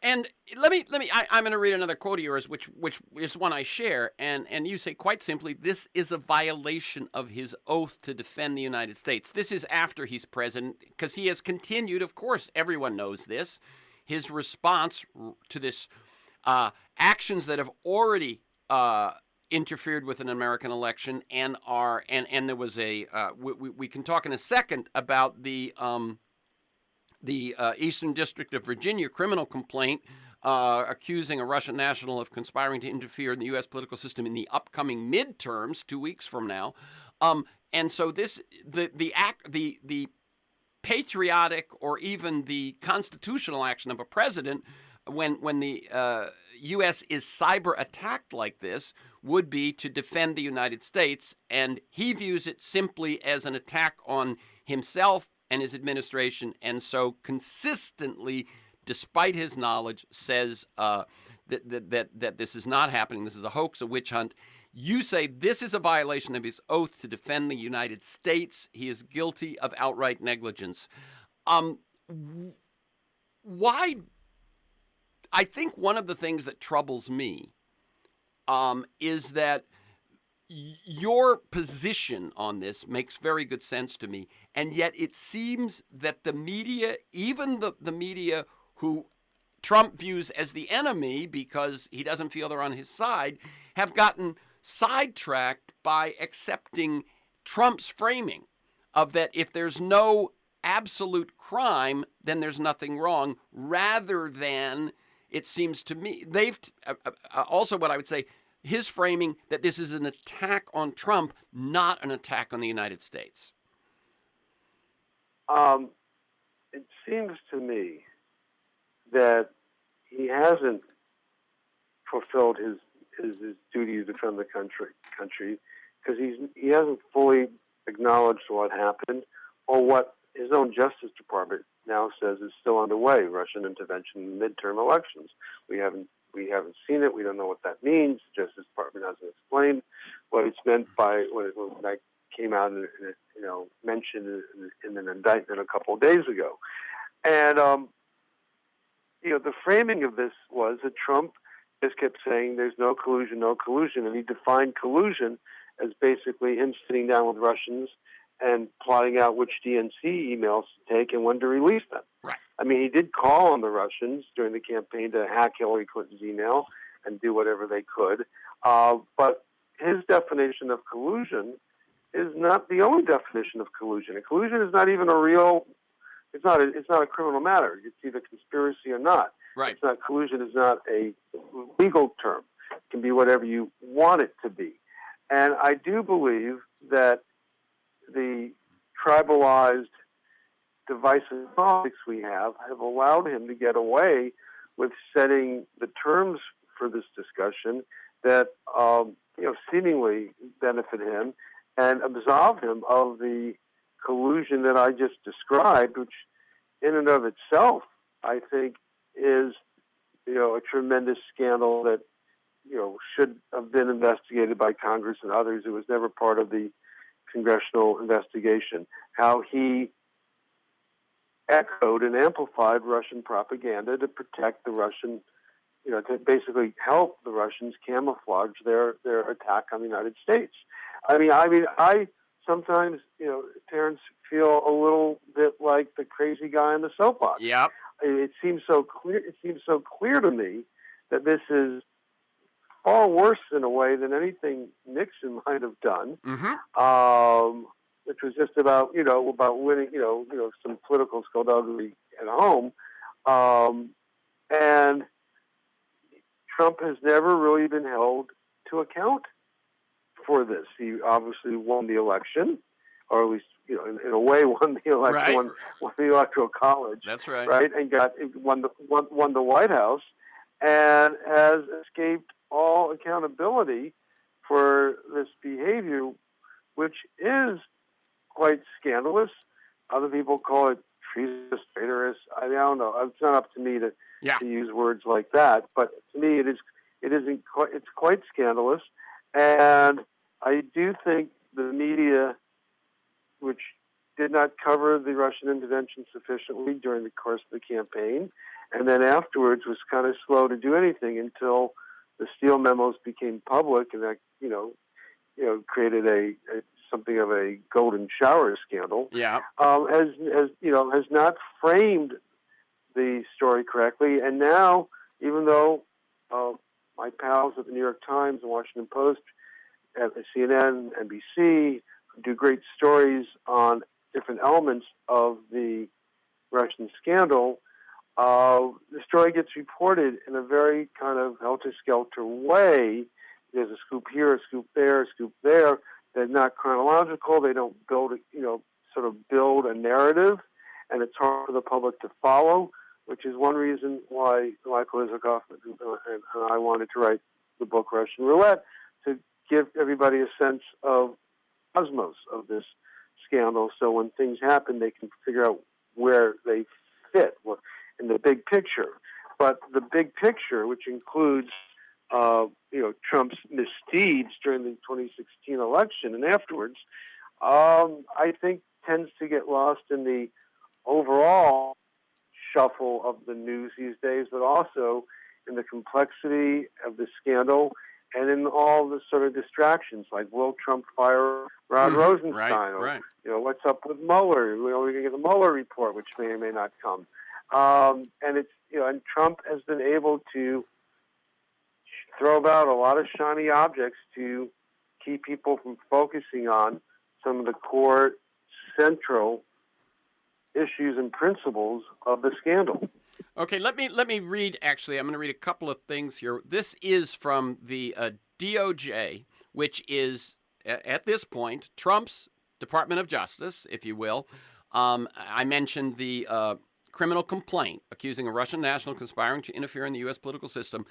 Speaker 1: And I'm going to read another quote of yours, which is one I share, and you say quite simply, this is a violation of his oath to defend the United States. This is after he's president, because he has continued, of course, everyone knows this, his response to this actions that have already interfered with an American election and there was a we can talk in a second about the Eastern District of Virginia criminal complaint accusing a Russian national of conspiring to interfere in the U.S. political system in the upcoming midterms 2 weeks from now, and so this the patriotic or even the constitutional action of a president when the U.S. is cyber attacked like this would be to defend the United States, and he views it simply as an attack on himself and his administration, and so consistently, despite his knowledge, says that this is not happening. This is a hoax, a witch hunt. You say this is a violation of his oath to defend the United States. He is guilty of outright negligence. Why? I think one of the things that troubles me is that Your position on this makes very good sense to me, and yet it seems that the media, even the media who Trump views as the enemy because he doesn't feel they're on his side, have gotten sidetracked by accepting Trump's framing of that if there's no absolute crime, then there's nothing wrong, rather than, it seems to me, they've also, what I would say, his framing that this is an attack on Trump, not an attack on the United States.
Speaker 2: It seems to me that he hasn't fulfilled his duty to defend the country because he hasn't fully acknowledged what happened or what his own Justice Department now says is still underway: Russian intervention in midterm elections. We haven't seen it. We don't know what that means. The Justice Department hasn't explained what it's meant by when that came out and mentioned in an indictment a couple of days ago. And the framing of this was that Trump just kept saying there's no collusion, and he defined collusion as basically him sitting down with Russians and plotting out which DNC emails to take and when to release them.
Speaker 1: Right.
Speaker 2: I mean, he did call on the Russians during the campaign to hack Hillary Clinton's email and do whatever they could. But his definition of collusion is not the only definition of collusion. And collusion is not even a real. It's not a criminal matter. It's either conspiracy or not.
Speaker 1: Right.
Speaker 2: It's not. Collusion is not a legal term. It can be whatever you want it to be. And I do believe that the tribalized, divisive politics we have allowed him to get away with setting the terms for this discussion that seemingly benefit him and absolve him of the collusion that I just described, which in and of itself I think is a tremendous scandal that should have been investigated by Congress and others. It was never part of the congressional investigation. How he echoed and amplified Russian propaganda to protect the Russian, to basically help the Russians camouflage their attack on the United States. I sometimes, Terrence, feel a little bit like the crazy guy on the soapbox.
Speaker 1: Yep.
Speaker 2: It seems so clear. It seems so clear to me that this is far worse in a way than anything Nixon might have done.
Speaker 1: Mm-hmm.
Speaker 2: Which was just about winning, some political skullduggery at home. And Trump has never really been held to account for this. He obviously won the election, or at least, in a way won the election,
Speaker 1: Right.
Speaker 2: won the Electoral College.
Speaker 1: That's right.
Speaker 2: Right, and won the White House, and has escaped all accountability for this behavior, which is quite scandalous. Other people call it treasonous, traitorous. I don't know. It's not up to me to use words like that. But to me, it's quite scandalous. And I do think the media, which did not cover the Russian intervention sufficiently during the course of the campaign, and then afterwards was kind of slow to do anything until the Steele memos became public, and that created something of a golden shower scandal.
Speaker 1: Yeah.
Speaker 2: Has not framed the story correctly, and now, even though my pals at the New York Times and Washington Post, at CNN, NBC, do great stories on different elements of the Russian scandal, the story gets reported in a very kind of helter-skelter way. There's a scoop here, a scoop there, a scoop there. They're not chronological. They don't build a narrative, and it's hard for the public to follow, which is one reason why Michael Isikoff and I wanted to write the book Russian Roulette, to give everybody a sense of cosmos of this scandal, so when things happen, they can figure out where they fit in the big picture. But the big picture, which includes Trump's misdeeds during the 2016 election and afterwards, I think tends to get lost in the overall shuffle of the news these days, but also in the complexity of the scandal and in all the sort of distractions, like will Trump fire Rod
Speaker 1: Right,
Speaker 2: Rosenstein, or
Speaker 1: right.
Speaker 2: what's up with Mueller? We're going to get the Mueller report, which may or may not come. And it's and Trump has been able to throw about a lot of shiny objects to keep people from focusing on some of the core central issues and principles of the scandal.
Speaker 1: Okay, let me read. Actually, I'm going to read a couple of things here. This is from the DOJ, which is at this point Trump's Department of Justice, if you will. I mentioned the criminal complaint accusing a Russian national conspiring to interfere in the U.S. political system.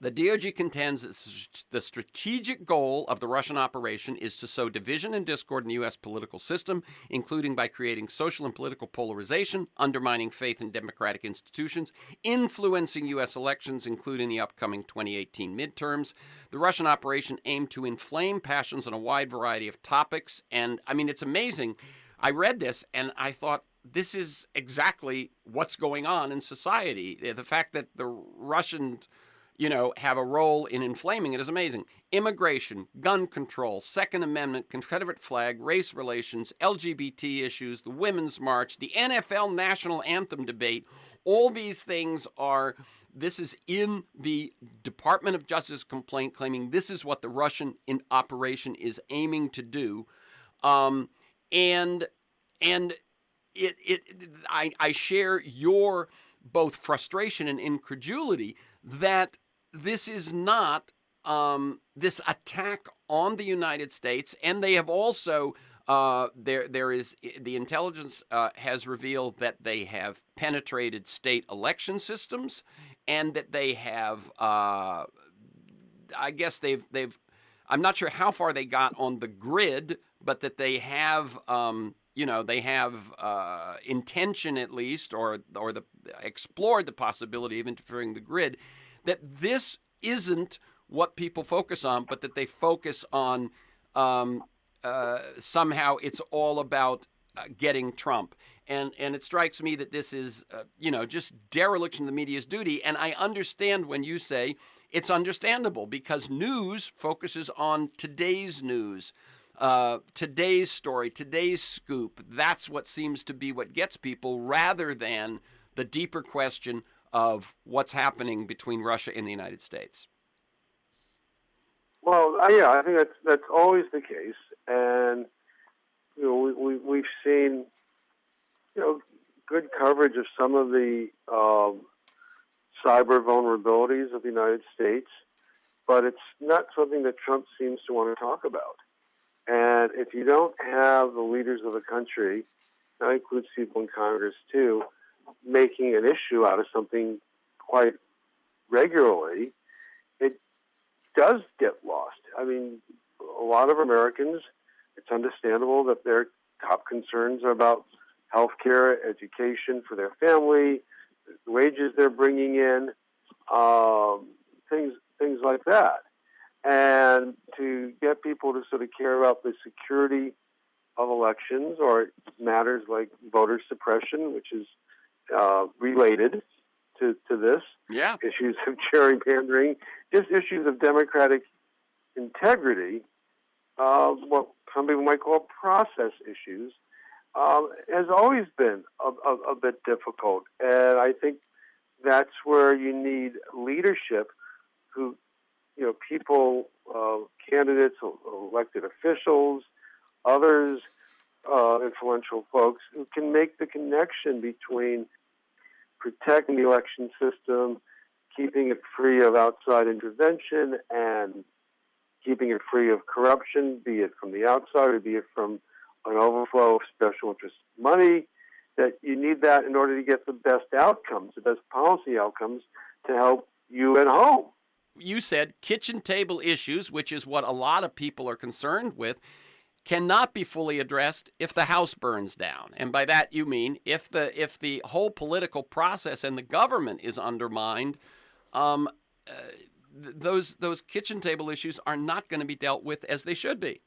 Speaker 1: The DOJ contends the strategic goal of the Russian operation is to sow division and discord in the U.S. political system, including by creating social and political polarization, undermining faith in democratic institutions, influencing U.S. elections, including the upcoming 2018 midterms. The Russian operation aimed to inflame passions on a wide variety of topics. And, I mean, it's amazing. I read this and I thought, this is exactly what's going on in society. The fact that the Russians have a role in inflaming it is amazing. Immigration, gun control, Second Amendment, Confederate flag, race relations, LGBT issues, the Women's March, the NFL national anthem debate, all these things this is in the Department of Justice complaint claiming this is what the Russian operation is aiming to do. And I share your both frustration and incredulity that this is not this attack on the United States, and they have also there is the intelligence has revealed that they have penetrated state election systems, and that they have I guess they've I'm not sure how far they got on the grid, but that they have they have intention at least, or explored the possibility of interfering the grid. That this isn't what people focus on, but that they focus on somehow it's all about getting Trump. And it strikes me that this is, just dereliction of the media's duty. And I understand when you say it's understandable, because news focuses on today's news, today's story, today's scoop. That's what seems to be what gets people, rather than the deeper question of what's happening between Russia and the United States.
Speaker 2: Well, yeah, I think that's always the case, and we've seen good coverage of some of the cyber vulnerabilities of the United States, but it's not something that Trump seems to want to talk about. And if you don't have the leaders of the country, that includes people in Congress too, making an issue out of something quite regularly, it does get lost. I mean, a lot of Americans, it's understandable that their top concerns are about health care, education for their family, the wages they're bringing in, things like that. And to get people to sort of care about the security of elections, or matters like voter suppression, which is related to this,
Speaker 1: Yeah.
Speaker 2: issues of gerrymandering, just issues of democratic integrity, what some people might call process issues, has always been a bit difficult. And I think that's where you need leadership who, people, candidates, elected officials, others, influential folks who can make the connection between protecting the election system, keeping it free of outside intervention, and keeping it free of corruption, be it from the outside or be it from an overflow of special interest money. That you need that in order to get the best outcomes, the best policy outcomes to help you at home.
Speaker 1: You said kitchen table issues, which is what a lot of people are concerned with, cannot be fully addressed if the house burns down. And by that you mean if the whole political process and the government is undermined, those kitchen table issues are not going to be dealt with as they should be.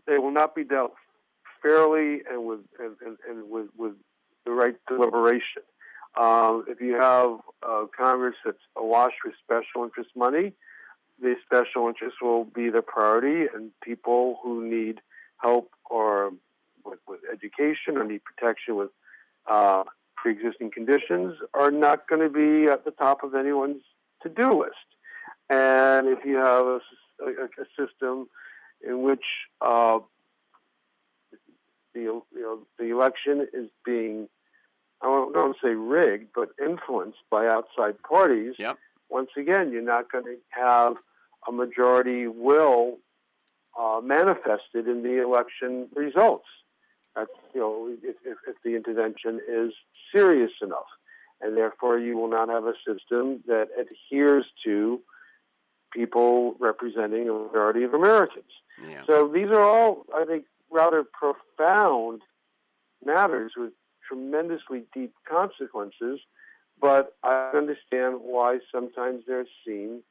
Speaker 2: They will not be dealt fairly and with the right deliberation. If you have Congress that's awash with special interest money, the special interest will be the priority, and people who need help or with education or need protection with pre-existing conditions are not going to be at the top of anyone's to-do list. And if you have a system in which the election is being, I don't want to say rigged, but influenced by outside parties,
Speaker 1: Yep.
Speaker 2: once again, you're not going to have a majority will manifested in the election results. That's, if the intervention is serious enough, and therefore you will not have a system that adheres to people representing a majority of Americans.
Speaker 1: Yeah.
Speaker 2: So these are all, I think, rather profound matters with tremendously deep consequences, but I understand why sometimes they're seen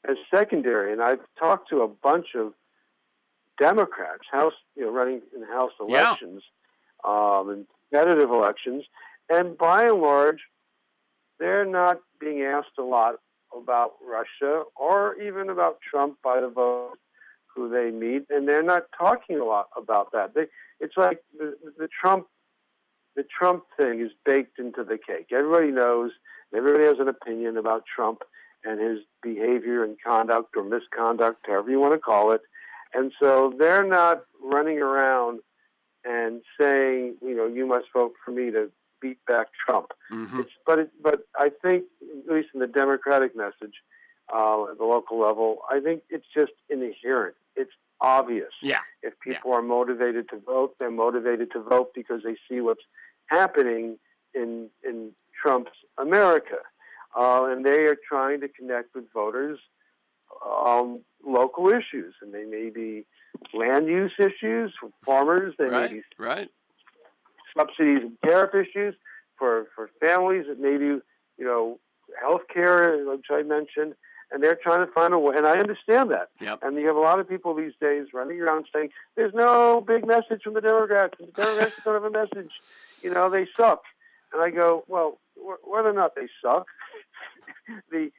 Speaker 2: as secondary. And I've talked to a bunch of Democrats, running in House elections, and competitive elections, and by and large, they're not being asked a lot about Russia or even about Trump by the voters who they meet, and they're not talking a lot about that. It's like the Trump thing is baked into the cake. Everybody knows, everybody has an opinion about Trump and his behavior and conduct or misconduct, however you want to call it. And so they're not running around and saying, you must vote for me to beat back Trump.
Speaker 1: Mm-hmm.
Speaker 2: But I think, at least in the Democratic message at the local level, I think it's just inherent. It's obvious.
Speaker 1: Yeah.
Speaker 2: If people are motivated to vote, they're motivated to vote because they see what's happening in Trump's America. And they are trying to connect with voters local issues, and they may be land use issues for farmers. They may be subsidies and tariff issues for families. It may be, health care, which I mentioned, and they're trying to find a way. And I understand that.
Speaker 1: Yep.
Speaker 2: And you have a lot of people these days running around saying, there's no big message from the Democrats. The Democrats don't have a message. They suck. And I go, well, whether or not they suck, the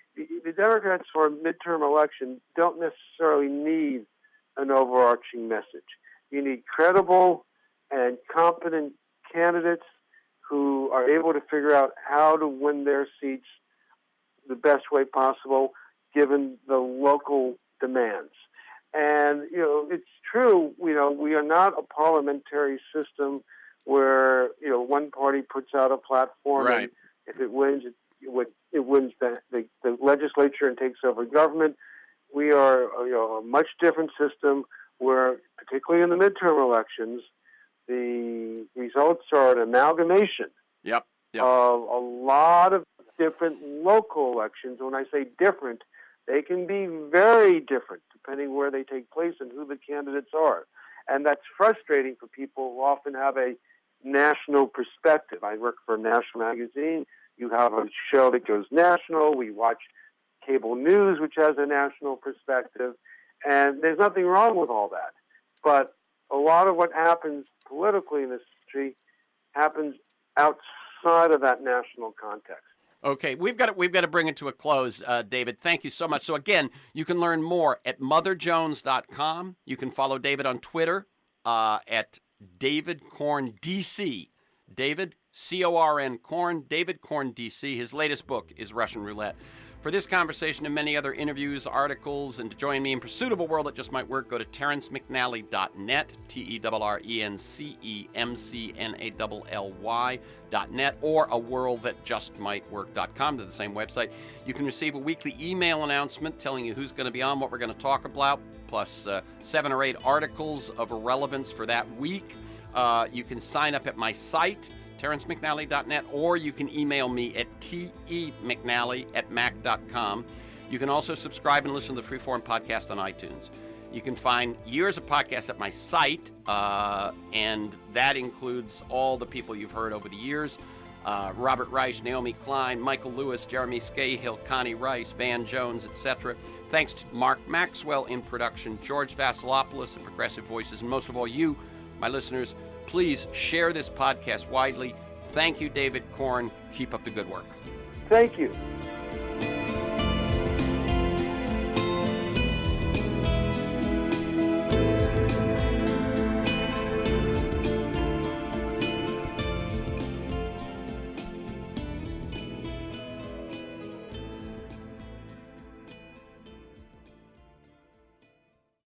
Speaker 2: Democrats for a midterm election don't necessarily need an overarching message. You need credible and competent candidates who are able to figure out how to win their seats the best way possible given the local demands. And, it's true, we are not a parliamentary system where, one party puts out a platform and if it wins, it wins the legislature and takes over government. We are a much different system where, particularly in the midterm elections, the results are an amalgamation of a lot of different local elections. When I say different, they can be very different depending where they take place and who the candidates are. And that's frustrating for people who often have a national perspective. I work for a national magazine. You have a show that goes national. We watch cable news, which has a national perspective. And there's nothing wrong with all that. But a lot of what happens politically in this country happens outside of that national context.
Speaker 1: Okay, we've got to bring it to a close, David. Thank you so much. So again, you can learn more at motherjones.com. You can follow David on Twitter at David Corn DC. David Corn Corn, David Corn DC. His latest book is Russian Roulette. For this conversation and many other interviews, articles, and to join me in pursuit of a world that just might work, go to TerrenceMcNally.net, TerrenceMcNally.net, or aworldthatjustmightwork.com to the same website. You can receive a weekly email announcement telling you who's going to be on, what we're going to talk about, plus 7 or 8 articles of relevance for that week. You can sign up at my site, TerrenceMcNally.net, or you can email me at temcnally@mac.com. You can also subscribe and listen to the Freeform podcast on iTunes. You can find years of podcasts at my site, and that includes all the people you've heard over the years. Robert Reich, Naomi Klein, Michael Lewis, Jeremy Scahill, Connie Rice, Van Jones, etc. Thanks to Mark Maxwell in production, George Vasilopoulos at Progressive Voices, and most of all you, my listeners. Please share this podcast widely. Thank you, David Korn. Keep up the good work.
Speaker 2: Thank you.